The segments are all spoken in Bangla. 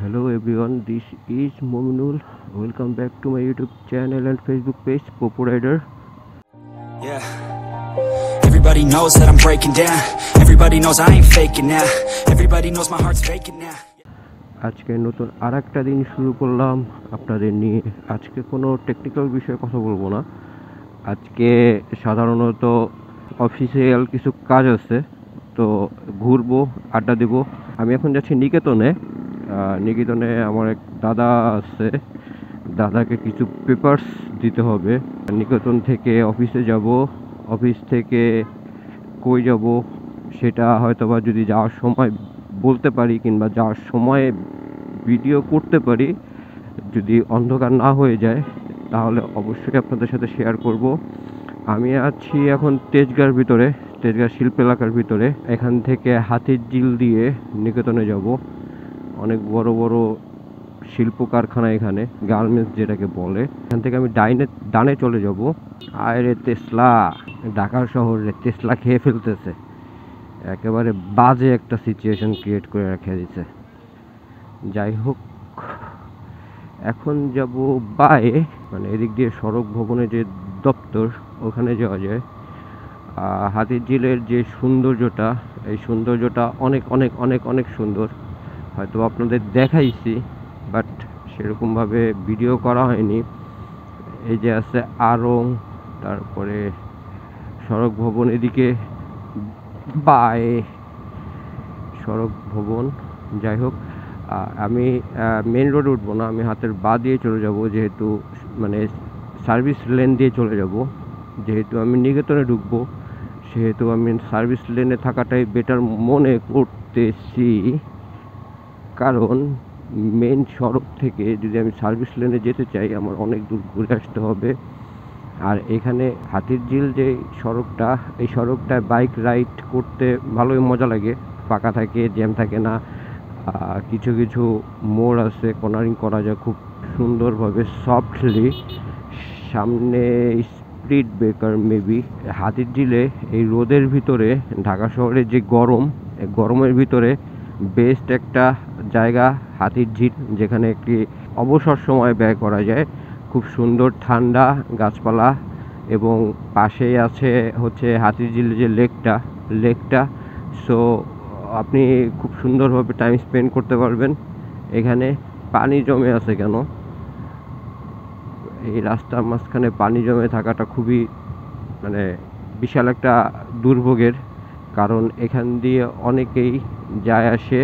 Hello everyone, this is Mominul. Welcome back to my YouTube channel and Facebook page, Popo Rider. Yeah. Everybody knows that I'm breaking down. Everybody knows I ain't faking now. Everybody knows my heart's faking now. আজকে নতুন আরেকটা দিন শুরু করলাম আপনাদের নিয়ে। আজকে কোনো টেকনিক্যাল বিষয়ে কথা বলবো না। আজকে সাধারণত অফিসিয়াল কিছু কাজ আছে, তো ঘুরবো, আড্ডা দেবো। আমি এখন যাচ্ছি নিকেতনে। নিকেতনে আমার এক দাদা আছে, দাদাকে কিছু পেপারস দিতে হবে। নিকেতন থেকে অফিসে যাব, অফিস থেকে কই যাব সেটা হয়তোবা যদি যাওয়ার সময় বলতে পারি কিংবা যাওয়ার সময় ভিডিও করতে পারি, যদি অন্ধকার না হয়ে যায় তাহলে অবশ্যই আপনাদের সাথে শেয়ার করব। আমি আছি এখন তেজগাঁর ভিতরে, তেজগাঁ শিল্প এলাকার ভিতরে। এখান থেকে হাতিরঝিল দিয়ে নিকেতনে যাব। অনেক বড় বড় শিল্প কারখানা এখানে, গার্মেন্টস যেটাকে বলে। এখান থেকে আমি ডানে চলে যাব। আরে তেসলা, ঢাকা শহরে তেসলা খেয়ে ফেলতেছে, একেবারে বাজে একটা সিচুয়েশন ক্রিয়েট করে রেখে দিছে। যাই হোক, এখন যাব বায়ে, মানে এদিক দিয়ে সড়ক ভবনের যে দপ্তর ওখানে যাওয়া যায়। হাতিরঝিলের যে সৌন্দর্যটা, এই সৌন্দর্যটা অনেক অনেক অনেক অনেক সুন্দর। হয়তো আপনাদের দেখাইছি, বাট সেরকমভাবে ভিডিও করা হয়নি। এই যে আছে আড়ং, তারপরে সড়ক ভবন, এদিকে বাই সড়ক ভবন। যাই হোক, আমি মেন রোডে উঠবো না, আমি হাতের বা দিয়ে চলে যাব, যেহেতু মানে সার্ভিস লেন দিয়ে চলে যাব। যেহেতু আমি নিকেতনে ঢুকবো, সেহেতু আমি সার্ভিস লেনে থাকাটাই বেটার মনে করতেছি। কারণ মেন সড়ক থেকে যদি আমি সার্ভিস লেনে যেতে চাই, আমার অনেক দূর ঘুরে আসতে হবে। আর এখানে হাতিরঝিল যে সড়কটা, এই সড়কটায় বাইক রাইড করতে ভালোই মজা লাগে। ফাঁকা থাকে, জ্যাম থাকে না। কিছু কিছু মোড় আছে, কর্নারিং করা যায় খুব সুন্দরভাবে, সফটলি। সামনে স্পিড ব্রেকার মেবি। হাতিরঝিলে এই রোদের ভিতরে, ঢাকা শহরের যে গরম, এই গরমের ভিতরে বেস্ট একটা জায়গা হাতিরঝিল, যেখানে একটি অবসর সময় ব্যয় করা যায়। খুব সুন্দর ঠান্ডা গাছপালা, এবং পাশেই আছে হচ্ছে হাতিরঝিলের যে লেকটা। সো আপনি খুব সুন্দরভাবে টাইম স্পেন্ড করতে পারবেন। এখানে পানি জমে আছে কেন, এই রাস্তার মাঝখানে পানি জমে থাকাটা খুবই মানে বিশাল একটা দুর্ভোগের। কারণ এখান দিয়ে অনেকেই যায় আসে,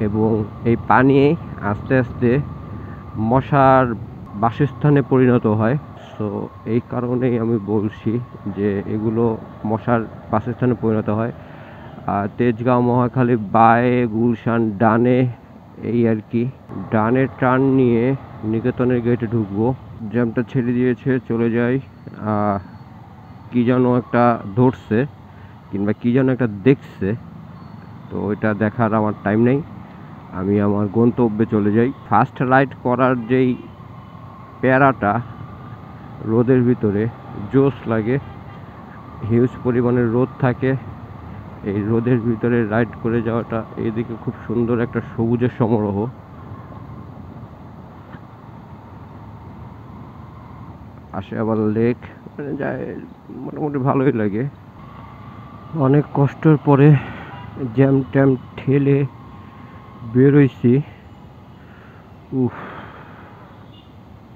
এবং এই পানি আস্তে আস্তে মশার বাসস্থানে পরিণত হয়। সো এই কারণেই আমি বলছি যে এগুলো মশার বাসস্থানে পরিণত হয়। তেজগাঁও, মহাখালী, বায়ে, গুলশান ডানে, এই আর কি। ডানে টার্ন নিয়ে নিকেতনের গেটে ঢুকবো। জ্যামটা ছেড়ে দিয়েছে, চলে যাই। কি যেন একটা ধরছে কিংবা কি যেন একটা দেখছে, তো ওইটা দেখার আমার টাইম নেই। আমি আমার গন্তব্যে চলে যাই। ফার্স্ট রাইড করার যেই প্যারাটা রোদের ভিতরে, জোশ লাগে। হিউজ পরিমাণের রোদ থাকে, এই রোদের ভিতরে রাইড করে যাওয়াটা। এইদিকে খুব সুন্দর একটা সবুজের সমারোহ। পাশে আবার লেক, মানে যায় মোটামুটি ভালোই লাগে। অনেক কষ্টের পরে জ্যাম ট্যাম ঠেলে বেরোইছি।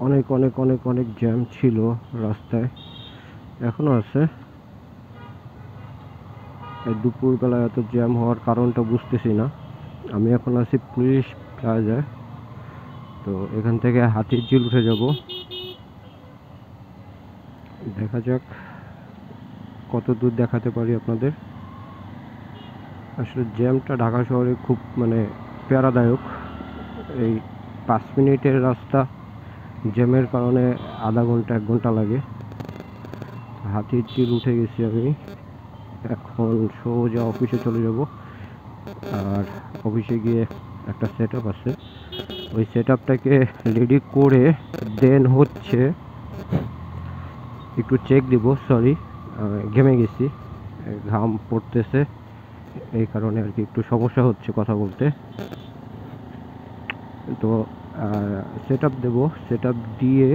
অনেক অনেক অনেক অনেক জ্যাম ছিল রাস্তায়, এখনো আছে। দুপুরবেলা এত জ্যাম হওয়ার কারণটা বুঝতেছি না। আমি এখন আছি পুলিশ প্লাজায়, তো এখান থেকে হাতিরঝিল উঠে যাব। দেখা যাক কত দূর দেখাতে পারি আপনাদের। আসলে জ্যামটা ঢাকা শহরে খুব মানে প্যারাদায়ক। এই 5 মিনিটের রাস্তা জ্যামের কারণে আধা ঘন্টা 1 ঘন্টা লাগে। হাতিরঝিল উঠে গেছি আমি, এখন সোজা অফিসে চলে যাব। আর অফিসে গিয়ে একটা সেট আপ আছে, ওই সেট আপটাকে রেডি করে দেন হচ্ছে একটু চেক দিব। সরি, ঘেমে গেছি, ঘাম পড়তেছে, এই কারণে আর কি একটু সমস্যা হচ্ছে কথা বলতে। তো সেট আপ দেবো, সেট আপ দিয়ে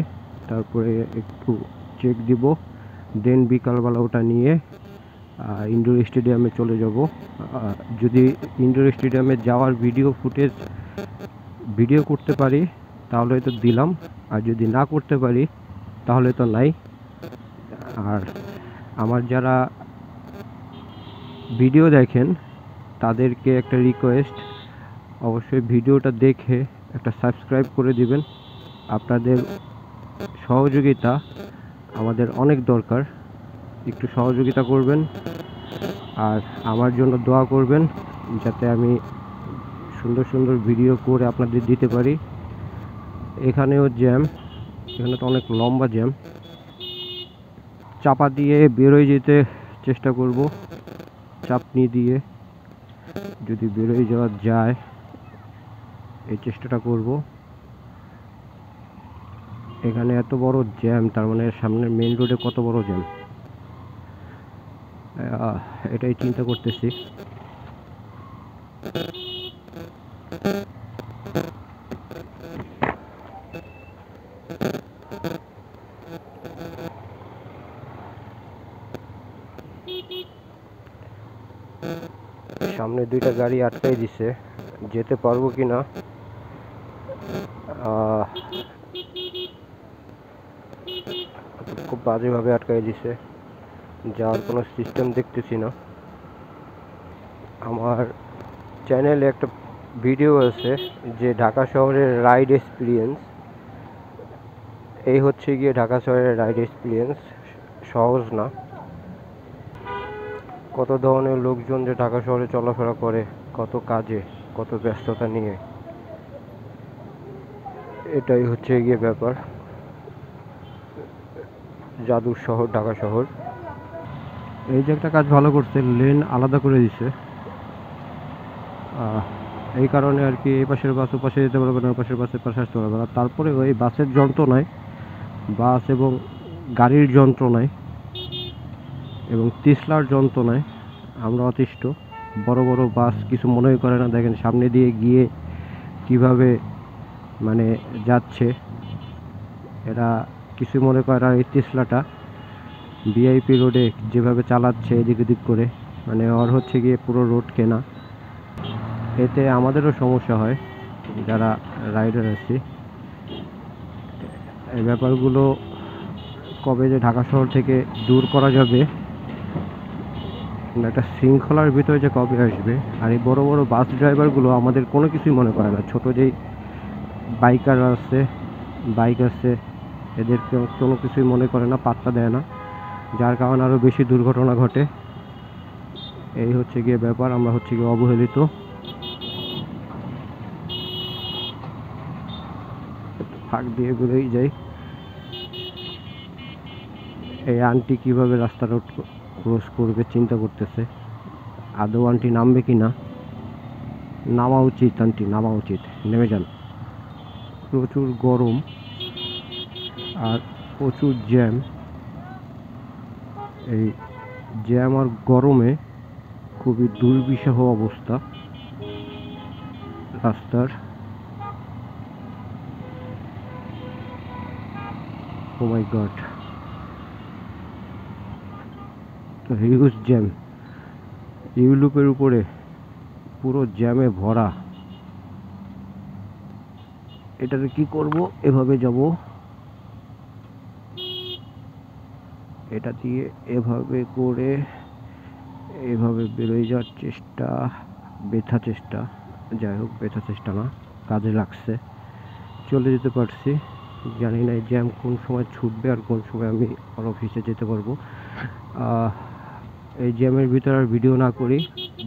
তারপরে একটু চেক দিব, দেন বিকালবেলা ওটা নিয়ে ইনডোর স্টেডিয়ামে চলে যাব। যদি ইনডোর স্টেডিয়ামে যাওয়ার ভিডিও করতে পারি তাহলে তো দিলাম, আর যদি না করতে পারি তাহলে তো নাই। আর আমার যারা ভিডিও দেখেন তাদেরকে একটা রিকোয়েস্ট, অবশ্যই ভিডিওটা দেখে একটা সাবস্ক্রাইব করে দিবেন। আপনাদের সহযোগিতা আমাদের অনেক দরকার, একটু সহযোগিতা করবেন আর আমার জন্য দোয়া করবেন যাতে আমি সুন্দর সুন্দর ভিডিও করে আপনাদের দিতে পারি। এখানেও জ্যাম, এখানে তো অনেক লম্বা জ্যাম। চাপা দিয়ে বেরোয় যেতে চেষ্টা করব, চাপনি দিয়ে যদি বেরোয় যাওয়া যায় এই চেষ্টাটা করব। এখানে এত বড় জ্যাম, তার মানে সামনের মেইন রোডে কত বড় জ্যাম, এটাই চিন্তা করতেছি। সামনে দুইটা গাড়ি আটকাই দিছে, যেতে পারবো কিনা খুব বাজেভাবে আটকাই দিছে, যাওয়ার কোনো সিস্টেম দেখতেছি না। আমার চ্যানেলে একটা ভিডিও আছে যে ঢাকা শহরের রাইড এক্সপিরিয়েন্স, এই হচ্ছে গিয়ে ঢাকা শহরের রাইড এক্সপিরিয়েন্স। সহজ না, কত ধরনের লোকজন যে ঢাকা শহরে চলাফেরা করে, কত কাজে, কত ব্যস্ততা নিয়ে, এটাই হচ্ছে গিয়ে ব্যাপার। জাদুর শহর ঢাকা শহর। এই যে একটা কাজ ভালো করছে, লেন আলাদা করে দিছে, এই কারণে আর কি এই পাশের বাস ও পাশে যেতে পারবে না, ওই পাশের বাসের পাশে আসতে পারবে না। তারপরে ওই বাসের যন্ত্রণায়, বাস এবং গাড়ির যন্ত্রণায় এবং তিসলার যন্ত্রণায় আমরা অতিষ্ঠ। বড় বড় বাস কিছু মনেই করে না, দেখেন সামনে দিয়ে গিয়ে কিভাবে মানে যাচ্ছে, এরা কিছু মনে করে না। এই তিসলাটা ভিআইপি রোডে যেভাবে চালাচ্ছে এদিক ওদিক করে, মানে ওর হচ্ছে গিয়ে পুরো রোড কেনা, এতে আমাদেরও সমস্যা হয় যারা রাইডার আছি। এই ব্যাপারগুলো কবে যে ঢাকা শহর থেকে দূর করা যাবে, একটা শৃঙ্খলার ভিতরে যে কবে আসবে। আর এই বড় বড় বাস ড্রাইভারগুলো আমাদের কোনো কিছুই মনে করে না। ছোট যেই বাইক আছে এদেরকে কোনো কিছুই মনে করে না, পাত্তা দেয় না, যার কারণে আরও বেশি দুর্ঘটনা ঘটে। এই হচ্ছে গিয়ে ব্যাপার, আমরা হচ্ছে গিয়ে অবহেলিত। ফাঁক দিয়ে ঘুরেই যাই। এই আন্টি কিভাবে রাস্তাটা ক্রস করবে চিন্তা করতেছে, আদৌ আন্টি নামবে কি না। নামা উচিত আন্টি, নামা উচিত, নেমে যান। প্রচুর গরম আর প্রচুর জ্যাম। এই জ্যাম আর গরমে খুবই দুর্বিষহ অবস্থা রাস্তার। ও মাই গড, হিউজ জ্যাম, ইউলুপের উপরে পুরো জ্যামে ভরা। এটাতে কি করব, এভাবে যাব, এটা দিয়ে এভাবে করে এভাবে বেরোয় যাওয়ার চেষ্টা, চেষ্টা, যাই হোক চেষ্টা না, কাজে লাগছে, চলে যেতে পারছি। জানি না এই জ্যাম কোন সময় ছুটবে আর কোন সময় আমি আমার অফিসে যেতে পারবো। এই জ্যামের ভিতরে আর ভিডিও না করি।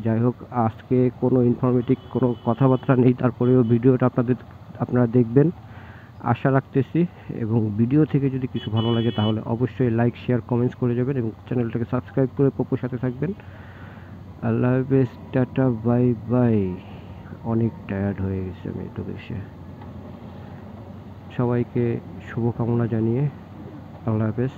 যাই হোক, আজকে কোনো ইনফরমেটিভ কোনো কথাবার্তা নেই, তারপরেও ভিডিওটা আপনারা দেখবেন আশা রাখতেছি। এবং ভিডিও থেকে যদি কিছু ভালো লাগে তাহলে অবশ্যই লাইক, শেয়ার, কমেন্টস করে যাবেন এবং চ্যানেলটাকে সাবস্ক্রাইব করে পপুর সাথে থাকবেন। আল্লাহ হাফেজ, টাটা, বাই বাই। অনেক টায়ার্ড হয়ে গেছে আমি এত বেশি। সবাইকে শুভকামনা জানিয়ে আল্লাহ হাফেজ।